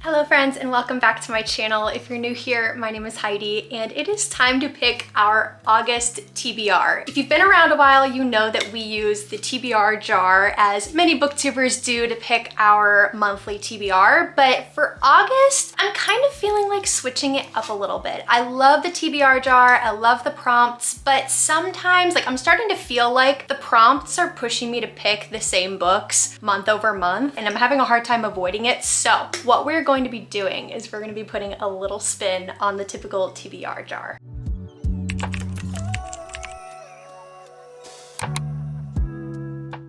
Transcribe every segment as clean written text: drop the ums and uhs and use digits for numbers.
Hello friends and welcome back to my channel. If you're new here, my name is Heidi and it is time to pick our August TBR. If you've been around a while, you know that we use the TBR jar as many booktubers do to pick our monthly TBR, but for August, I'm kind of feeling like switching it up a little bit. I love the TBR jar, I love the prompts, but sometimes I'm starting to feel like the prompts are pushing me to pick the same books month over month and I'm having a hard time avoiding it. So what we're going to be doing is we're going to be putting a little spin on the typical TBR jar.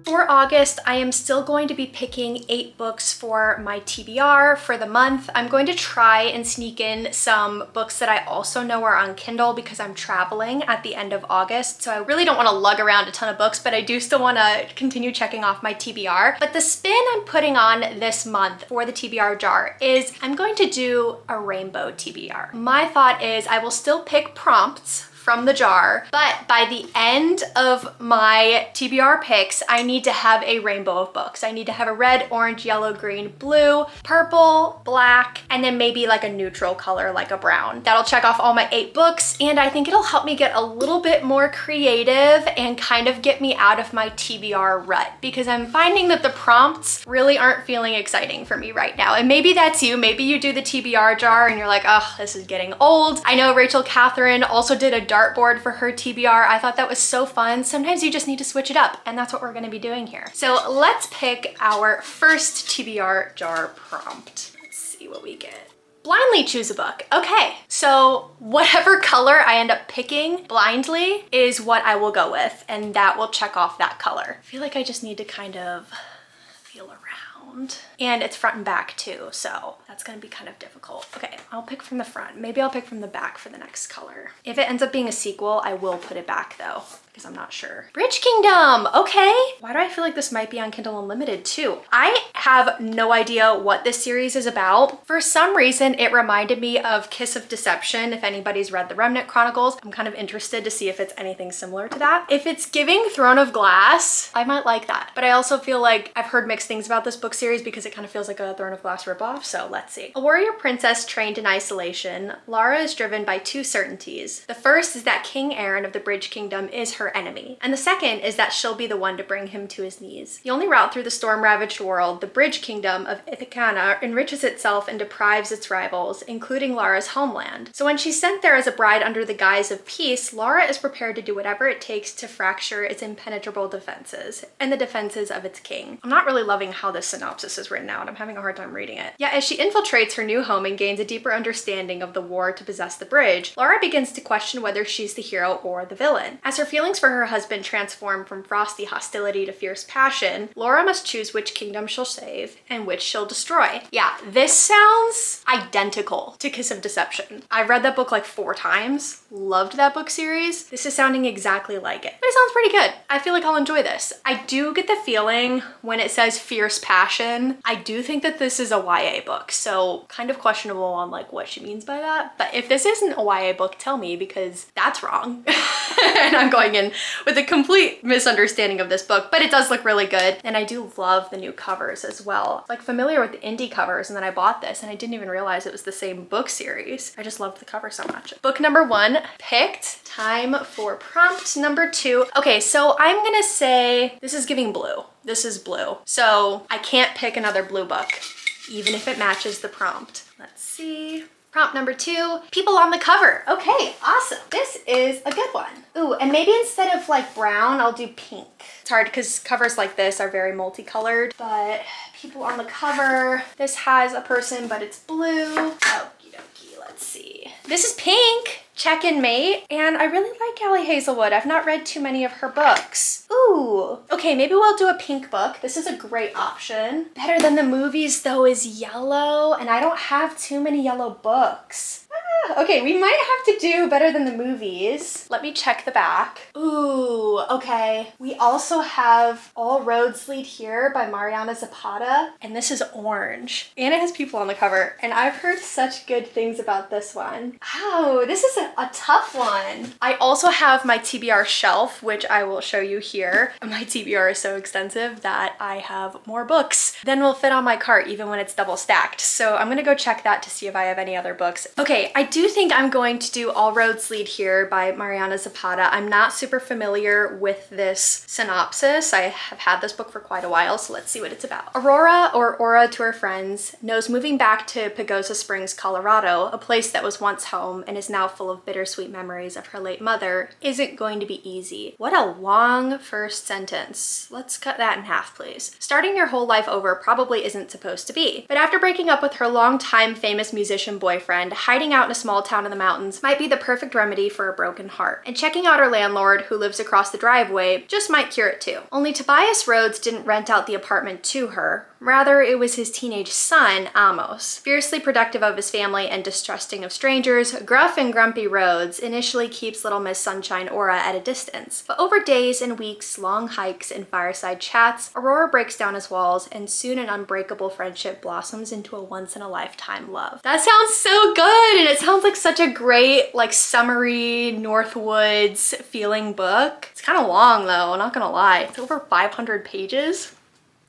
For August, I am still going to be picking 8 books for my TBR for the month. I'm going to try and sneak in some books that I also know are on Kindle because I'm traveling at the end of August. So I really don't want to lug around a ton of books, but I do still want to continue checking off my TBR. But the spin I'm putting on this month for the TBR jar is I'm going to do a rainbow TBR. My thought is I will still pick prompts from the jar, but by the end of my TBR picks, I need to have a rainbow of books. I need to have a red, orange, yellow, green, blue, purple, black, and then maybe like a neutral color like a brown. That'll check off all my 8 books, and I think it'll help me get a little bit more creative and kind of get me out of my TBR rut because I'm finding that the prompts really aren't feeling exciting for me right now. And maybe that's you. Maybe you do the TBR jar and you're like, oh, this is getting old. I know Rachel Catherine also did a dartboard for her TBR. I thought that was so fun. Sometimes you just need to switch it up, and that's what we're gonna be doing here. So let's pick our first TBR jar prompt. Let's see what we get. Blindly choose a book. Okay, so whatever color I end up picking blindly is what I will go with, and that will check off that color. I feel like I just need to kind of feel around. And it's front and back too, so that's gonna be kind of difficult. Okay, I'll pick from the front. Maybe I'll pick from the back for the next color. If it ends up being a sequel, I will put it back though, because I'm not sure. Bridge Kingdom, okay. Why do I feel like this might be on Kindle Unlimited too? I have no idea what this series is about. For some reason, it reminded me of Kiss of Deception. If anybody's read the Remnant Chronicles, I'm kind of interested to see if it's anything similar to that. If it's giving Throne of Glass, I might like that. But I also feel like I've heard mixed things about this book series because it kind of feels like a Throne of Glass ripoff, so let's see. A warrior princess trained in isolation, Lara is driven by 2 certainties. The first is that King Aaron of the Bridge Kingdom is her enemy, and the second is that she'll be the one to bring him to his knees. The only route through the storm-ravaged world, the Bridge Kingdom of Ithacana enriches itself and deprives its rivals, including Lara's homeland. So when she's sent there as a bride under the guise of peace, Lara is prepared to do whatever it takes to fracture its impenetrable defenses and the defenses of its king. I'm not really loving how this synopsis is written out. I'm having a hard time reading it. Yet as she infiltrates her new home and gains a deeper understanding of the war to possess the bridge, Lara begins to question whether she's the hero or the villain. As her feelings for her husband transform from frosty hostility to fierce passion, Lara must choose which kingdom she'll save and which she'll destroy. Yeah, this sounds identical to Kiss of Deception. I've read that book like 4 times, loved that book series. This is sounding exactly like it, but it sounds pretty good. I feel like I'll enjoy this. I do get the feeling when it says fierce passion, I do think that this is a YA book, so kind of questionable on like what she means by that. But if this isn't a YA book, tell me because that's wrong. And I'm going in with a complete misunderstanding of this book, but it does look really good. And I do love the new covers as well. Like familiar with the indie covers, and then I bought this and I didn't even realize it was the same book series. I just loved the cover so much. Book number 1 picked. Time for prompt number 2. Okay, so I'm gonna say this is giving blue. This is blue. So I can't pick another blue book, even if it matches the prompt. Let's see. Prompt number 2, people on the cover. Okay, awesome. This is a good one. Ooh, and maybe instead of like brown, I'll do pink. It's hard because covers like this are very multicolored, but people on the cover. This has a person, but it's blue. Okie dokie, let's see. This is pink. Check and Mate, and I really like Allie Hazelwood. I've not read too many of her books. Ooh, okay, maybe we'll do a pink book. This is a great option. Better Than the Movies though is yellow, and I don't have too many yellow books. Okay, we might have to do better than the movies. Let me check the back. Ooh, okay. We also have All Roads Lead Here by Mariana Zapata, and this is orange. And it has people on the cover, and I've heard such good things about this one. Oh, this is a tough one. I also have my TBR shelf, which I will show you here. My TBR is so extensive that I have more books than will fit on my cart, even when it's double stacked. So I'm gonna go check that to see if I have any other books. Okay, I do think I'm going to do All Roads Lead Here by Mariana Zapata. I'm not super familiar with this synopsis. I have had this book for quite a while, so let's see what it's about. Aurora, or Aura to her friends, knows moving back to Pagosa Springs, Colorado, a place that was once home and is now full of bittersweet memories of her late mother, isn't going to be easy. What a long first sentence. Let's cut that in half, please. Starting your whole life over probably isn't supposed to be. But after breaking up with her longtime famous musician boyfriend, hiding out in a small town in the mountains might be the perfect remedy for a broken heart. And checking out her landlord, who lives across the driveway, just might cure it too. Only Tobias Rhodes didn't rent out the apartment to her. Rather, it was his teenage son, Amos. Fiercely protective of his family and distrusting of strangers, gruff and grumpy Rhodes initially keeps Little Miss Sunshine Aura at a distance. But over days and weeks, long hikes, and fireside chats, Aurora breaks down his walls, and soon an unbreakable friendship blossoms into a once-in-a-lifetime love. That sounds so good, and it sounds like such a great, like, summery, Northwoods feeling book. It's kind of long though, not gonna lie. It's over 500 pages.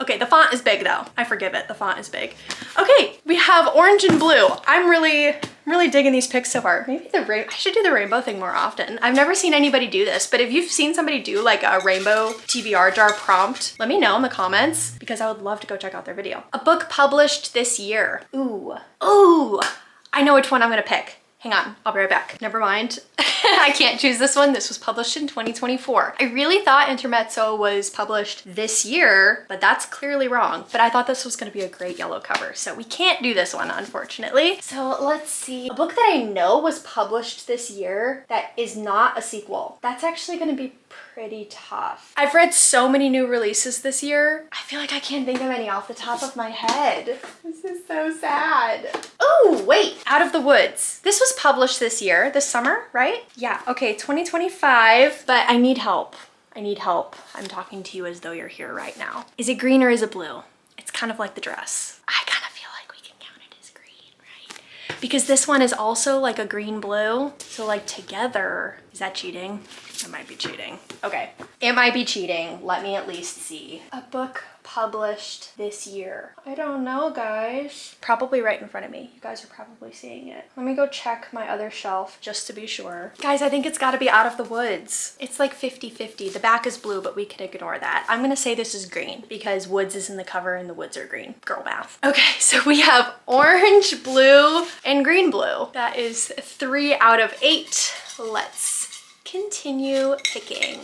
Okay, the font is big though. I forgive it, the font is big. Okay, we have orange and blue. I'm really digging these picks so far. Maybe I should do the rainbow thing more often. I've never seen anybody do this, but if you've seen somebody do like a rainbow TBR jar prompt, let me know in the comments because I would love to go check out their video. A book published this year. Ooh, I know which one I'm gonna pick. Hang on, I'll be right back. Never mind. I can't choose this one. This was published in 2024. I really thought Intermezzo was published this year, but that's clearly wrong. But I thought this was gonna be a great yellow cover, so we can't do this one, unfortunately. So let's see. A book that I know was published this year that is not a sequel. That's actually gonna be pretty tough. I've read so many new releases this year. I feel like I can't think of any off the top of my head. This is so sad. Oh, wait, Out of the Woods. This was published this year, this summer, right? Yeah, okay, 2025, but I need help. I need help. I'm talking to you as though you're here right now. Is it green or is it blue? It's kind of like the dress. I kind of feel like we can count it as green, right? Because this one is also like a green-blue. So like together, is that cheating? It might be cheating. Okay, it might be cheating. Let me at least see. A book published this year. I don't know, guys. Probably right in front of me. You guys are probably seeing it. Let me go check my other shelf just to be sure. Guys, I think it's gotta be Out of the Woods. It's like 50-50. The back is blue, but we can ignore that. I'm gonna say this is green because woods is in the cover and the woods are green. Girl math. Okay, so we have orange, blue, and green blue. That is 3 out of 8. Let's continue picking.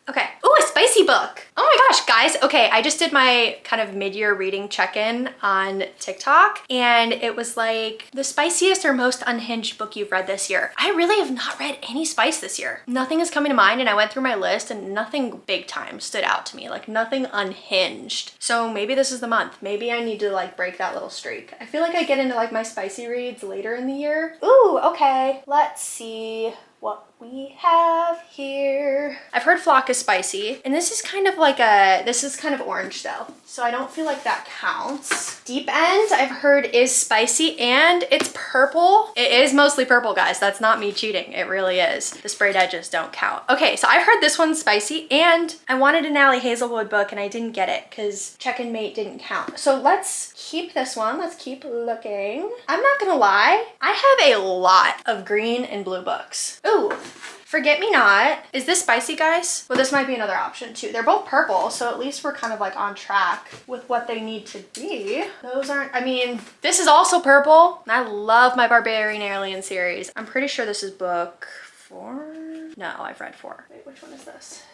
Okay. Ooh, a spicy book. Oh my gosh, guys. Okay, I just did my kind of mid-year reading check-in on TikTok, and it was like the spiciest or most unhinged book you've read this year. I really have not read any spice this year. Nothing is coming to mind, and I went through my list and nothing big time stood out to me, like nothing unhinged. So maybe this is the month. Maybe I need to like break that little streak. I feel like I get into like my spicy reads later in the year. Ooh, okay. Let's see what we have here. I've heard Flock is spicy, and this is kind of like this is kind of orange though, so I don't feel like that counts. Deep End, I've heard is spicy, and it's purple. It is mostly purple, guys. That's not me cheating. It really is. The sprayed edges don't count. Okay, so I've heard this one's spicy, and I wanted an Allie Hazelwood book, and I didn't get it because Check and Mate didn't count. So let's keep this one. Let's keep looking. I'm not gonna lie, I have a lot of green and blue books. Ooh, Forget Me Not. Is this spicy, guys? Well, this might be another option too. They're both purple, so at least we're kind of like on track with what they need to be. Those aren't, I mean, this is also purple. I love my Barbarian Alien series. I'm pretty sure this is book 4. No, I've read 4. Wait, which one is this?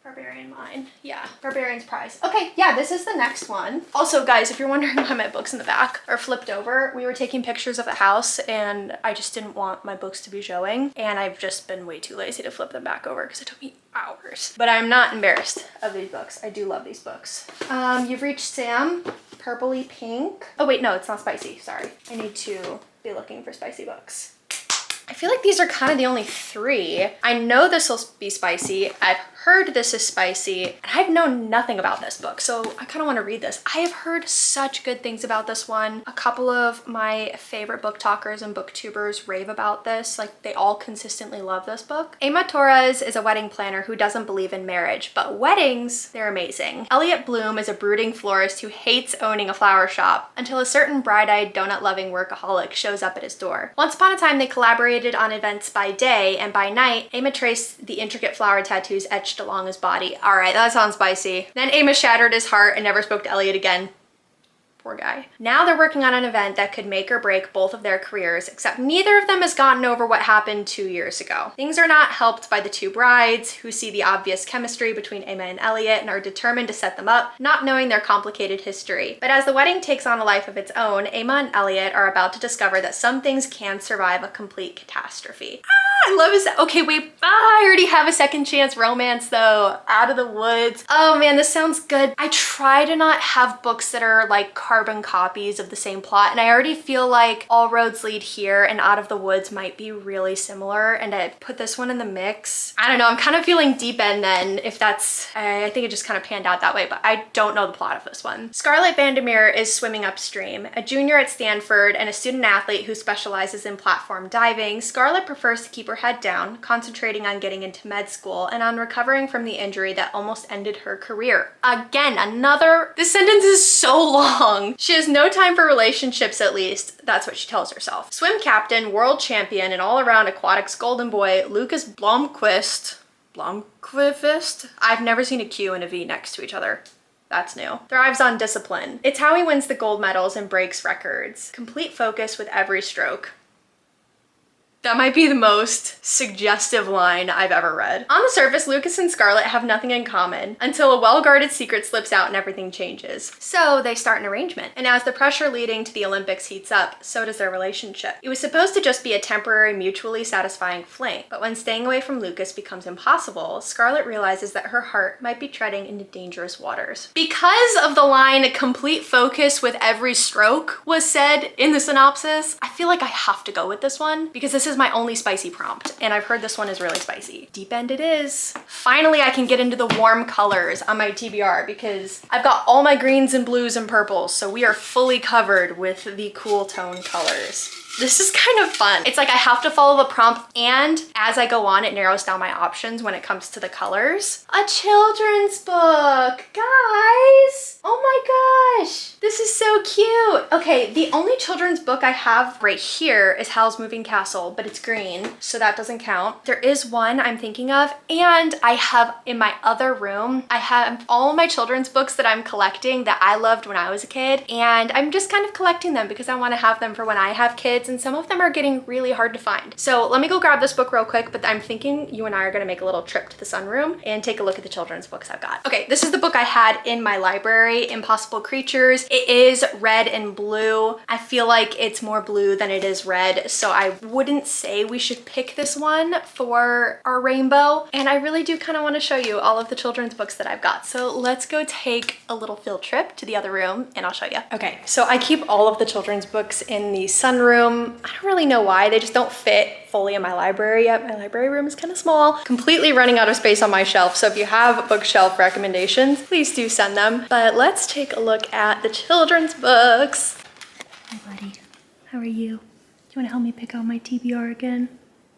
Barbarian Mine. Yeah, Barbarian's Prize. Okay, yeah, this is the next one. Also, guys, if you're wondering why my books in the back are flipped over, we were taking pictures of the house and I just didn't want my books to be showing, and I've just been way too lazy to flip them back over because it took me hours. But I'm not embarrassed of these books. I do love these books. You've Reached Sam, purpley pink. Oh wait, no, it's not spicy, sorry. I need to be looking for spicy books. I feel like these are kind of the only 3. I know this will be spicy. I've heard this is spicy, and I've known nothing about this book, so I kind of want to read this. I have heard such good things about this one. A couple of my favorite book talkers and booktubers rave about this. Like, they all consistently love this book. Emma Torres is a wedding planner who doesn't believe in marriage, but weddings, they're amazing. Elliot Bloom is a brooding florist who hates owning a flower shop until a certain bright-eyed, donut-loving workaholic shows up at his door. Once upon a time, they collaborated on events by day, and by night, Emma traced the intricate flower tattoos etched along his body. All right, that sounds spicy. Then Emma shattered his heart and never spoke to Elliot again. Poor guy. Now they're working on an event that could make or break both of their careers, except neither of them has gotten over what happened 2 years ago. Things are not helped by the 2 brides, who see the obvious chemistry between Emma and Elliot and are determined to set them up, not knowing their complicated history. But as the wedding takes on a life of its own, Emma and Elliot are about to discover that some things can survive a complete catastrophe. I love it. Okay, wait, I already have a second chance romance though. Out of the Woods. Oh man, this sounds good. I try to not have books that are like carbon copies of the same plot, and I already feel like All Roads Lead Here and Out of the Woods might be really similar, and I put this one in the mix. I don't know, I'm kind of feeling Deep End then, if that's, I think it just kind of panned out that way, but I don't know the plot of this one. Scarlett Vandermeer is swimming upstream. A junior at Stanford and a student athlete who specializes in platform diving, Scarlett prefers to keep her head down, concentrating on getting into med school and on recovering from the injury that almost ended her career. Again, this sentence is so long. She has no time for relationships, at least. That's what she tells herself. Swim captain, world champion, and all-around aquatics golden boy, Lucas Blomqvist. I've never seen a Q and a V next to each other. That's new. Thrives on discipline. It's how he wins the gold medals and breaks records. Complete focus with every stroke. That might be the most suggestive line I've ever read. On the surface, Lucas and Scarlett have nothing in common until a well-guarded secret slips out and everything changes. So they start an arrangement. And as the pressure leading to the Olympics heats up, so does their relationship. It was supposed to just be a temporary, mutually satisfying fling. But when staying away from Lucas becomes impossible, Scarlett realizes that her heart might be treading into dangerous waters. Because of the line, complete focus with every stroke was said in the synopsis, I feel like I have to go with this one because this is my only spicy prompt, and I've heard this one is really spicy. Deep End it is. Finally, I can get into the warm colors on my TBR because I've got all my greens and blues and purples, so we are fully covered with the cool tone colors. This is kind of fun. It's like I have to follow the prompt, and as I go on, it narrows down my options when it comes to the colors. A children's book, guys. Oh my gosh, this is so cute. Okay, the only children's book I have right here is Howl's Moving Castle, but it's green, so that doesn't count. There is one I'm thinking of, and I have in my other room, I have all my children's books that I'm collecting that I loved when I was a kid, and I'm just kind of collecting them because I want to have them for when I have kids, and some of them are getting really hard to find. So let me go grab this book real quick, but I'm thinking you and I are gonna make a little trip to the sunroom and take a look at the children's books I've got. Okay, this is the book I had in my library, Impossible Creatures. It is red and blue. I feel like it's more blue than it is red, so I wouldn't say we should pick this one for our rainbow. And I really do kind of want to show you all of the children's books that I've got. So let's go take a little field trip to the other room and I'll show you. Okay, so I keep all of the children's books in the sunroom. I don't really know why, they just don't fit fully in my library yet. My library room is kind of small, completely running out of space on my shelf. So if you have bookshelf recommendations, please do send them. But let's take a look at the children's books. Hi buddy, how are you? Do you want to help me pick out my TBR again?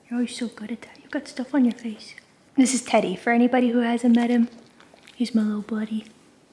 You're always so good at that. You've got stuff on your face. This is Teddy, for anybody who hasn't met him. He's my little buddy.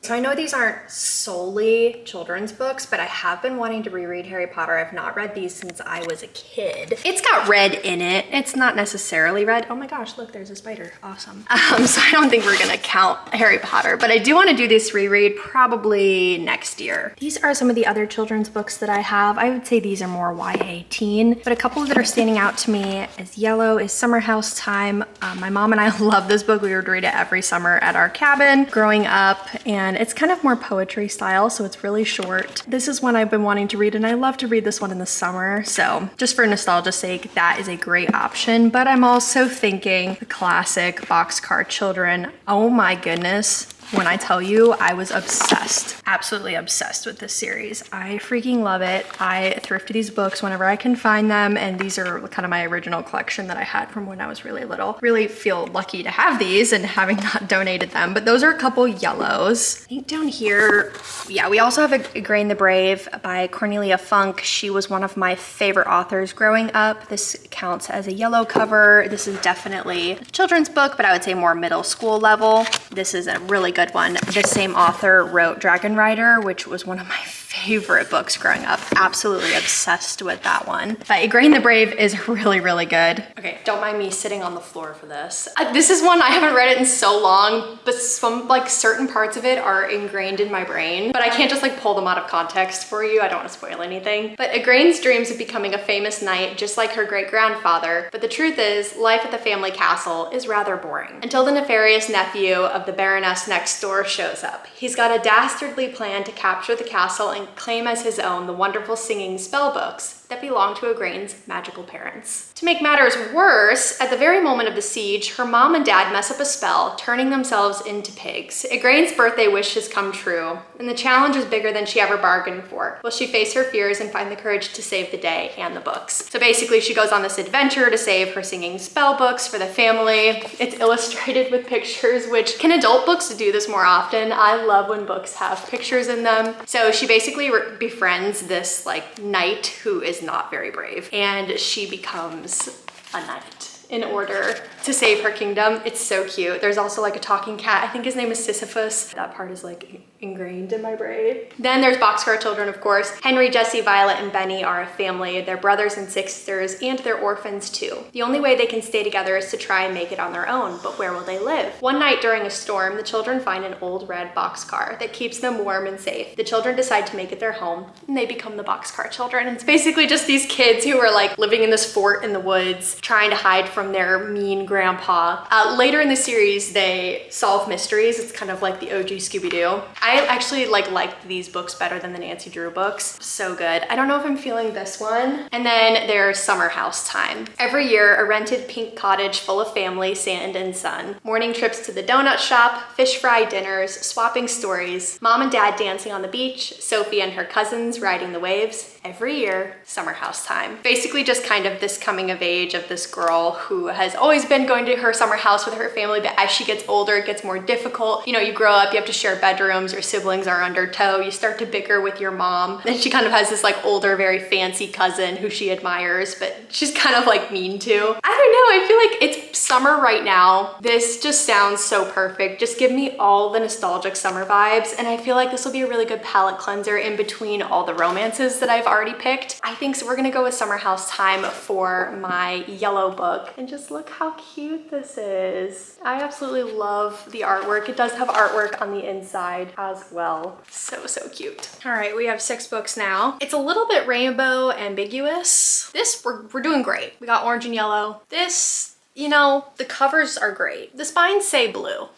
So I know these aren't solely children's books, but I have been wanting to reread Harry Potter. I've not read these since I was a kid. It's got red in it. It's not necessarily red. Oh my gosh, look, there's a spider. Awesome. So I don't think we're gonna count Harry Potter, but I do want to do this reread probably next year. These are some of the other children's books that I have. I would say these are more YA teen, but a couple that are standing out to me as yellow is Summer House Time. My mom and I love this book. We would read it every summer at our cabin growing up, and it's kind of more poetry style, so it's really short. This is one I've been wanting to read, and I love to read this one in the summer, so just for nostalgia's sake, that is a great option. But I'm also thinking the classic Boxcar Children. Oh my goodness. when I tell you I was obsessed, absolutely obsessed with this series. I freaking love it. I thrift these books whenever I can find them, and these are kind of my original collection that I had from when I was really little. Really feel lucky to have these and having not donated them, but those are a couple yellows. I think down here, yeah, we also have a Grain the Brave by Cornelia Funk. She was one of my favorite authors growing up. This counts as a yellow cover. This is definitely a children's book, but I would say more middle school level. This is a really good one. The same author wrote Dragon Rider, which was one of my favorite books growing up. Absolutely obsessed with that one. But Grain the Brave is really, really good. Okay, don't mind me sitting on the floor for this. This is one I haven't read it in so long, but some like certain parts of it are ingrained in my brain, but I can't just like pull them out of context for you. I don't want to spoil anything. But Igraine's dreams of becoming a famous knight just like her great-grandfather, but the truth is life at the family castle is rather boring. Until the nefarious nephew of the Baroness next door shows up. He's got a dastardly plan to capture the castle and claim as his own the wonderful singing spell books that belong to Igraine's magical parents. To make matters worse, at the very moment of the siege, her mom and dad mess up a spell, turning themselves into pigs. Igraine's birthday wish has come true, and the challenge is bigger than she ever bargained for. Will she face her fears and find the courage to save the day and the books? So basically she goes on this adventure to save her singing spell books for the family. It's illustrated with pictures, which can adult books do this more often? I love when books have pictures in them. So she basically befriends this like knight who is not very brave, and she becomes a knight in order to save her kingdom. It's so cute. There's also like a talking cat. I think his name is Sisyphus. That part is like ingrained in my brain. Then there's Boxcar Children, of course. Henry, Jesse, Violet, and Benny are a family. They're brothers and sisters, and they're orphans too. The only way they can stay together is to try and make it on their own, but where will they live? One night during a storm, the children find an old red boxcar that keeps them warm and safe. The children decide to make it their home, and they become the Boxcar Children. And it's basically just these kids who are like living in this fort in the woods, trying to hide from their mean grandpa. Later in the series, they solve mysteries. It's kind of like the OG Scooby-Doo. I actually liked these books better than the Nancy Drew books. So good. I don't know if I'm feeling this one. And then there's Summer House Time. Every year, a rented pink cottage full of family, sand, and sun. Morning trips to the donut shop, fish fry dinners, swapping stories, mom and dad dancing on the beach, Sophie and her cousins riding the waves. Every year, Summer House Time. Basically just kind of this coming of age of this girl who has always been going to her summer house with her family, but as she gets older, it gets more difficult. You know, you grow up, you have to share bedrooms, your siblings are under tow, you start to bicker with your mom. Then she kind of has this like older, very fancy cousin who she admires, but she's kind of like mean to. I don't know, I feel like it's summer right now. This just sounds so perfect. Just give me all the nostalgic summer vibes, and I feel like this will be a really good palette cleanser in between all the romances that I've already picked. I think so. We're gonna go with Summer House Time for my yellow book, and just look how cute this is. I absolutely love the artwork. It does have artwork on the inside as well. So, so cute. All right, we have 6 books now. It's a little bit rainbow ambiguous. This, we're doing great. We got orange and yellow. This, you know, the covers are great. The spines say blue.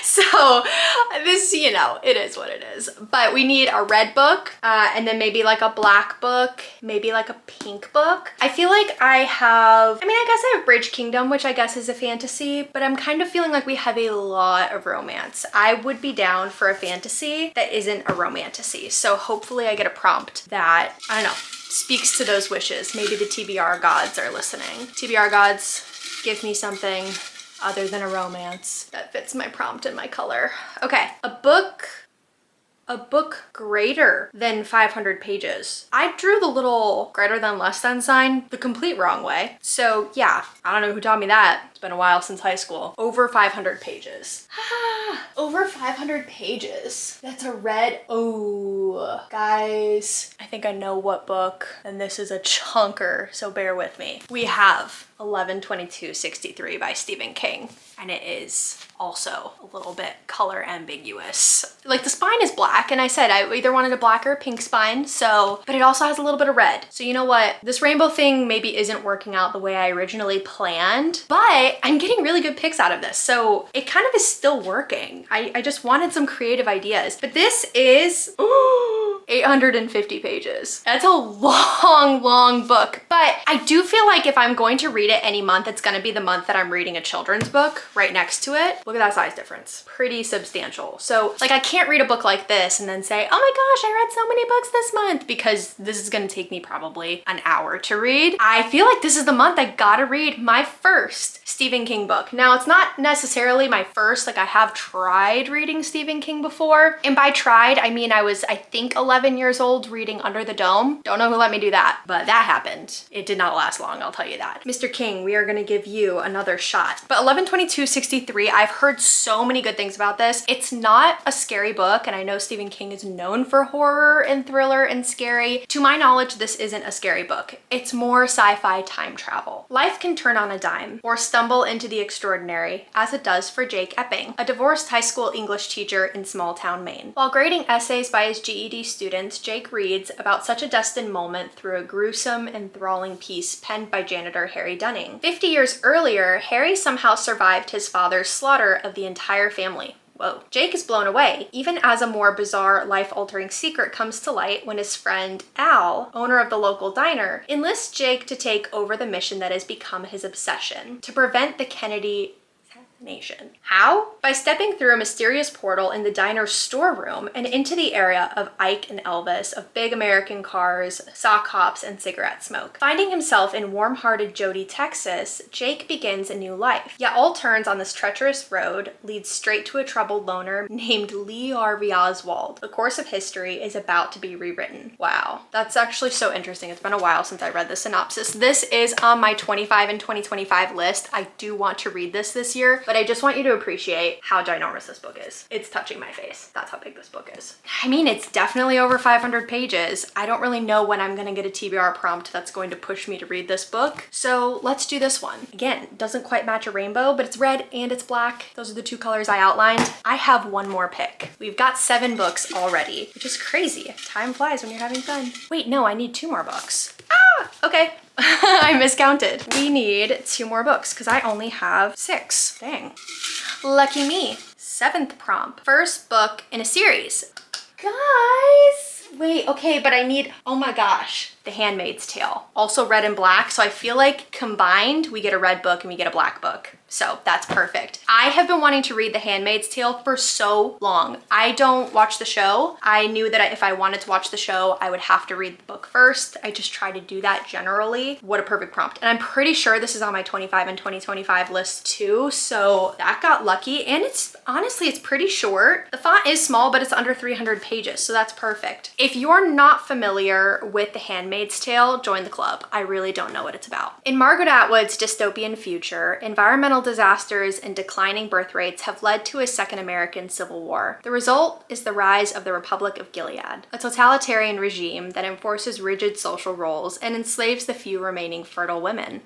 So this, you know, it is what it is. But we need a red book, and then maybe like a black book, maybe like a pink book. I feel like I guess I have Bridge Kingdom, which I guess is a fantasy, but I'm kind of feeling like we have a lot of romance. I would be down for a fantasy that isn't a romantasy. So hopefully I get a prompt that, I don't know, speaks to those wishes. Maybe the TBR gods are listening. TBR gods, give me something other than a romance that fits my prompt and my color. Okay, a book greater than 500 pages. I drew the little greater than less than sign the complete wrong way. So yeah, I don't know who taught me that. It's been a while since high school. Over 500 pages. Over 500 pages. That's a red, oh, guys. I think I know what book, and this is a chunker, so bear with me. We have 11/22/63 by Stephen King, and it is also a little bit color ambiguous. Like the spine is black, and I said I either wanted a black or a pink spine, so, but it also has a little bit of red. So you know what? This rainbow thing maybe isn't working out the way I originally planned, but I'm getting really good picks out of this. So it kind of is still working. I just wanted some creative ideas, but this is, ooh, 850 pages. That's a long, long book. But I do feel like if I'm going to read it any month, it's gonna be the month that I'm reading a children's book right next to it. Look at that size difference. Pretty substantial. So like I can't read a book like this and then say, oh my gosh, I read so many books this month, because this is gonna take me probably an hour to read. I feel like this is the month I gotta read my first Stephen King book. Now, it's not necessarily my first, like I have tried reading Stephen King before. And by tried, I mean I was, I think, 11 years old reading Under the Dome. Don't know who let me do that, but that happened. It did not last long, I'll tell you that. Mr. King, we are gonna give you another shot. But 11/22/63, I've heard so many good things about this. It's not a scary book, and I know Stephen King is known for horror and thriller and scary. To my knowledge, this isn't a scary book. It's more sci-fi time travel. Life can turn on a dime or stumble into the extraordinary, as it does for Jake Epping, a divorced high school English teacher in small town Maine. While grading essays by his GED students, Jake reads about such a destined moment through a gruesome, enthralling piece penned by janitor Harry Dunning. 50 years earlier, Harry somehow survived his father's slaughter of the entire family. Whoa. Jake is blown away, even as a more bizarre, life-altering secret comes to light when his friend Al, owner of the local diner, enlists Jake to take over the mission that has become his obsession: to prevent the Kennedy assassination. How? By stepping through a mysterious portal in the diner's storeroom and into the area of Ike and Elvis, of big American cars, sock hops, and cigarette smoke. Finding himself in warm-hearted Jody, Texas, Jake begins a new life. Yet all turns on this treacherous road lead straight to a troubled loner named Lee Harvey Oswald. The course of history is about to be rewritten. Wow, that's actually so interesting. It's been a while since I read the synopsis. This is on my 25 and 2025 list. I do want to read this year, but I just want you to appreciate how ginormous this book is. It's touching my face. That's how big this book is. I mean, it's definitely over 500 pages. I don't really know when I'm gonna get a TBR prompt that's going to push me to read this book. So let's do this one. Again, doesn't quite match a rainbow, but it's red and it's black. Those are the two colors I outlined. I have one more pick. We've got 7 books already, which is crazy. Time flies when you're having fun. Wait, no, I need 2 more books. Ah, okay. I miscounted. We need 2 more books because I only have 6. Dang. Lucky me. 7th prompt. First book in a series. Guys! Wait, okay, but I need, oh my gosh, The Handmaid's Tale. Also red and black, so I feel like combined we get a red book and we get a black book. So that's perfect. I have been wanting to read The Handmaid's Tale for so long. I don't watch the show. I knew that if I wanted to watch the show, I would have to read the book first. I just try to do that generally. What a perfect prompt. And I'm pretty sure this is on my 25 and 2025 list too. So that got lucky. And it's honestly, it's pretty short. The font is small, but it's under 300 pages. So that's perfect. If you're not familiar with The Handmaid's Tale, join the club. I really don't know what it's about. In Margaret Atwood's dystopian future, environmental disasters and declining birth rates have led to a second American Civil War. The result is the rise of the Republic of Gilead, a totalitarian regime that enforces rigid social roles and enslaves the few remaining fertile women.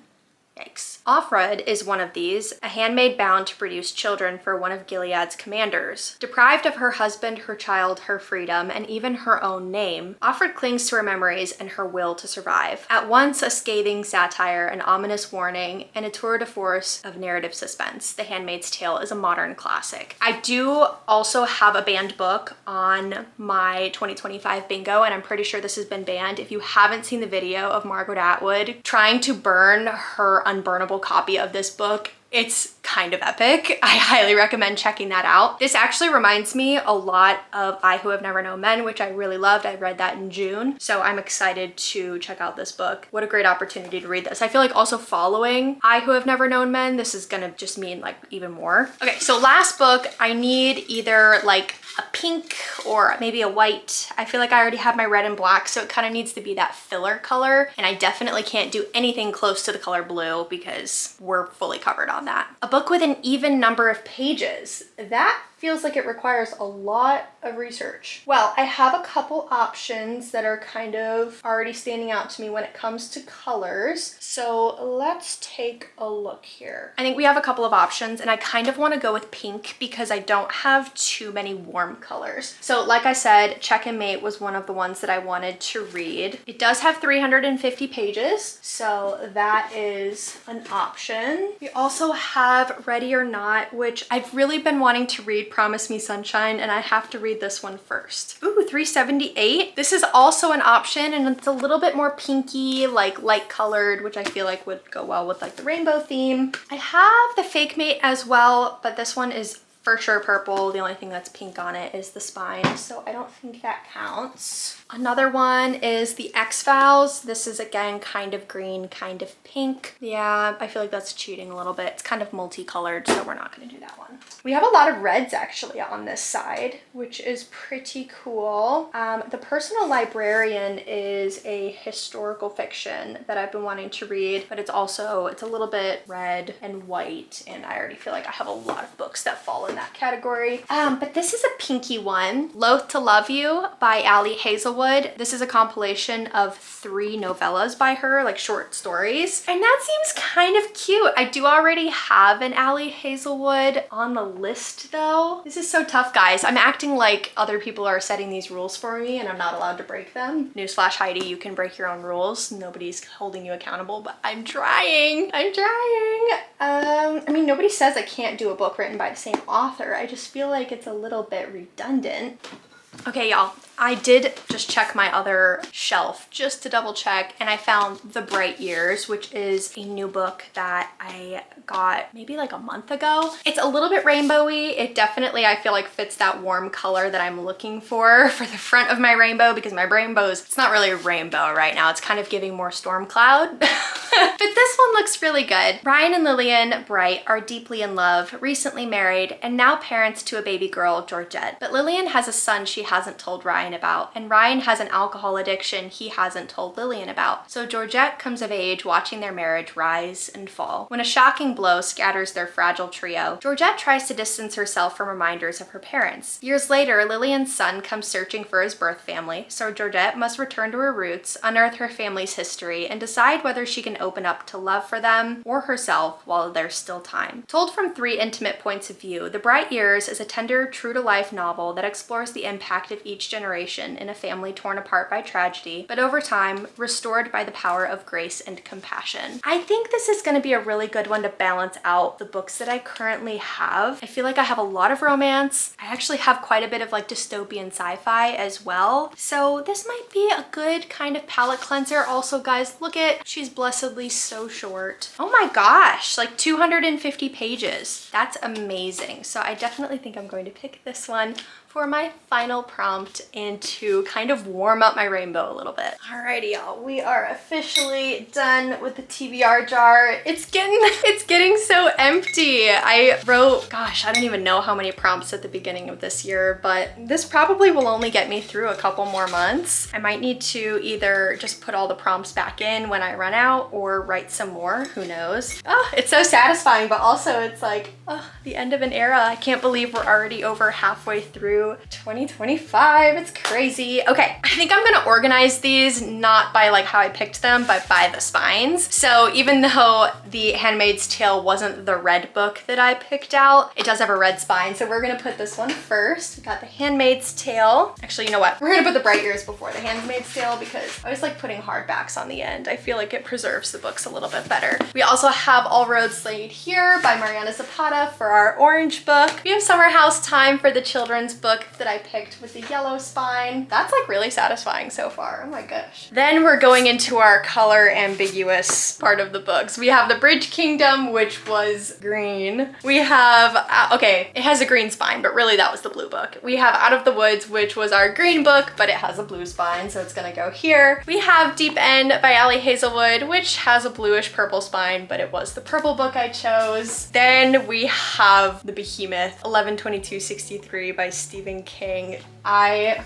Yikes. Offred is one of these, a handmaid bound to produce children for one of Gilead's commanders. Deprived of her husband, her child, her freedom, and even her own name, Offred clings to her memories and her will to survive. At once a scathing satire, an ominous warning, and a tour de force of narrative suspense, The Handmaid's Tale is a modern classic. I do also have a banned book on my 2025 bingo, and I'm pretty sure this has been banned. If you haven't seen the video of Margaret Atwood trying to burn her unburnable copy of this book, it's kind of epic. I highly recommend checking that out. This actually reminds me a lot of I Who Have Never Known Men, which I really loved. I read that in June, so I'm excited to check out this book. What a great opportunity to read this. I feel like also following I Who Have Never Known Men, this is gonna just mean like even more. Okay, so last book, I need either like a pink or maybe a white. I feel like I already have my red and black, so it kind of needs to be that filler color, and I definitely can't do anything close to the color blue because we're fully covered on that. A book with an even number of pages. That feels like it requires a lot of research. Well, I have a couple options that are kind of already standing out to me when it comes to colors. So let's take a look here. I think we have a couple of options, and I kind of want to go with pink because I don't have too many warm colors. So like I said, Check and Mate was one of the ones that I wanted to read. It does have 350 pages, so that is an option. We also have Ready or Not, which I've really been wanting to read Promise Me Sunshine, and I have to read this one first. Ooh, $3.78. This is also an option, and it's a little bit more pinky, like light colored, which I feel like would go well with like the rainbow theme. I have the Fake Mate as well, but this one is for sure purple. The only thing that's pink on it is the spine, so I don't think that counts. Another one is the X-Files. This is again kind of green, kind of pink. Yeah, I feel like that's cheating a little bit. It's kind of multicolored, so we're not gonna do that one. We have a lot of reds actually on this side, which is pretty cool. The Personal Librarian is a historical fiction that I've been wanting to read, but it's a little bit red and white, and I already feel like I have a lot of books that fall in that category. But this is a pinky one, Loath to Love You by Ali Hazelwood. This is a compilation of 3 novellas by her, like short stories. And that seems kind of cute. I do already have an Ali Hazelwood on the list though. This is so tough, guys. I'm acting like other people are setting these rules for me and I'm not allowed to break them. Newsflash, Heidi, you can break your own rules. Nobody's holding you accountable, but I'm trying. I'm trying. I mean, nobody says I can't do a book written by the same author. I just feel like it's a little bit redundant. Okay, y'all, I did just check my other shelf just to double check, and I found The Bright Years, which is a new book that I got maybe like a month ago. It's a little bit rainbowy. It definitely, I feel like, fits that warm color that I'm looking for the front of my rainbow, because my rainbows, it's not really a rainbow right now. It's kind of giving more storm cloud. But this one looks really good. Ryan and Lillian Bright are deeply in love, recently married, and now parents to a baby girl, Georgette. But Lillian has a son she hasn't told Ryan about, and Ryan has an alcohol addiction he hasn't told Lillian about. So Georgette comes of age watching their marriage rise and fall. When a shocking blow scatters their fragile trio, Georgette tries to distance herself from reminders of her parents. Years later, Lillian's son comes searching for his birth family, so Georgette must return to her roots, unearth her family's history, and decide whether she can open up to love for them or herself while there's still time. Told from 3 intimate points of view, The Bright Years is a tender, true-to-life novel that explores the impact of each generation in a family torn apart by tragedy, but over time, restored by the power of grace and compassion. I think this is going to be a really good one to balance out the books that I currently have. I feel like I have a lot of romance. I actually have quite a bit of like dystopian sci-fi as well. So this might be a good kind of palette cleanser. Also, guys, look at, she's blessedly so short. Oh my gosh, like 250 pages. That's amazing. So I definitely think I'm going to pick this one for my final prompt and to kind of warm up my rainbow a little bit. Alrighty, y'all, we are officially done with the TBR jar. It's getting so empty. I wrote, gosh, I don't even know how many prompts at the beginning of this year, but this probably will only get me through a couple more months. I might need to either just put all the prompts back in when I run out or write some more, who knows. Oh, it's so satisfying, but also it's like, oh, the end of an era. I can't believe we're already over halfway through 2025. It's crazy. Okay, I think I'm gonna organize these not by like how I picked them, but by the spines. So even though The Handmaid's Tale wasn't the red book that I picked out, it does have a red spine. So we're gonna put this one first. We got The Handmaid's Tale. Actually, you know what? We're gonna put The Bright Years before The Handmaid's Tale because I always like putting hardbacks on the end. I feel like it preserves the books a little bit better. We also have All Roads Lead Here by Mariana Zapata for our orange book. We have Summer House Time for the children's book that I picked with the yellow spine. That's like really satisfying so far. Oh my gosh. Then we're going into our color ambiguous part of the books. We have The Bridge Kingdom, which was green. We have, okay, it has a green spine, but really that was the blue book. We have Out of the Woods, which was our green book, but it has a blue spine, so it's gonna go here. We have Deep End by Ali Hazelwood, which has a bluish purple spine, but it was the purple book I chose. Then we have The Behemoth, 11/22/63 by Stephen King. I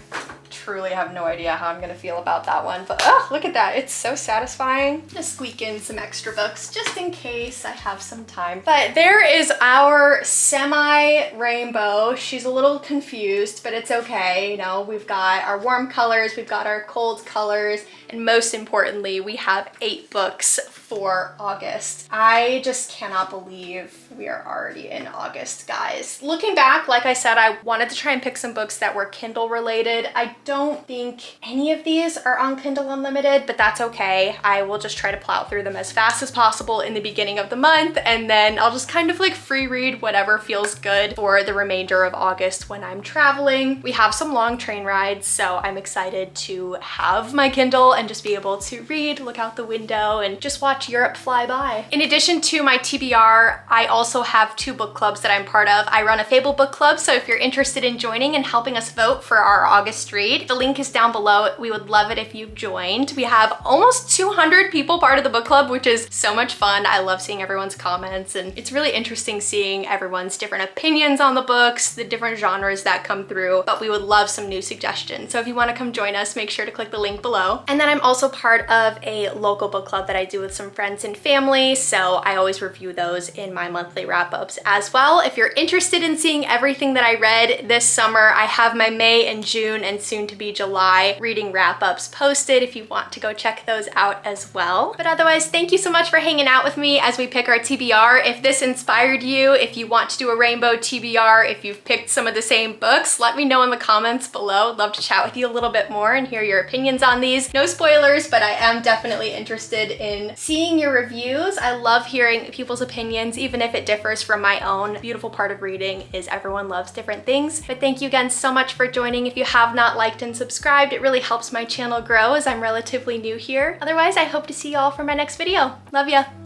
truly have no idea how I'm gonna feel about that one, but oh, look at that. It's so satisfying. Just squeak in some extra books just in case I have some time. But there is our semi-rainbow. She's a little confused, but it's okay. You know, we've got our warm colors, we've got our cold colors, and most importantly, we have 8 books for August. I just cannot believe we are already in August, guys. Looking back, like I said, I wanted to try and pick some books that were Kindle Kindle related. I don't think any of these are on Kindle Unlimited, but that's okay. I will just try to plow through them as fast as possible in the beginning of the month, and then I'll just kind of like free read whatever feels good for the remainder of August when I'm traveling. We have some long train rides, so I'm excited to have my Kindle and just be able to read, look out the window, and just watch Europe fly by. In addition to my TBR, I also have 2 book clubs that I'm part of. I run a Fable book club, so if you're interested in joining and helping us vote for our August read, the link is down below. We would love it if you joined. We have almost 200 people part of the book club, which is so much fun. I love seeing everyone's comments, and it's really interesting seeing everyone's different opinions on the books, the different genres that come through, but we would love some new suggestions. So if you want to come join us, make sure to click the link below. And then I'm also part of a local book club that I do with some friends and family, so I always review those in my monthly wrap-ups as well. If you're interested in seeing everything that I read this summer, I have my May and June and soon to be July reading wrap-ups posted if you want to go check those out as well. But otherwise, thank you so much for hanging out with me as we pick our TBR. If this inspired you, if you want to do a rainbow TBR, if you've picked some of the same books, let me know in the comments below. I'd love to chat with you a little bit more and hear your opinions on these. No spoilers, but I am definitely interested in seeing your reviews. I love hearing people's opinions, even if it differs from my own. The beautiful part of reading is everyone loves different things. But thank you again so much for joining. If you have not liked and subscribed, it really helps my channel grow as I'm relatively new here. Otherwise, I hope to see you all for my next video. Love ya.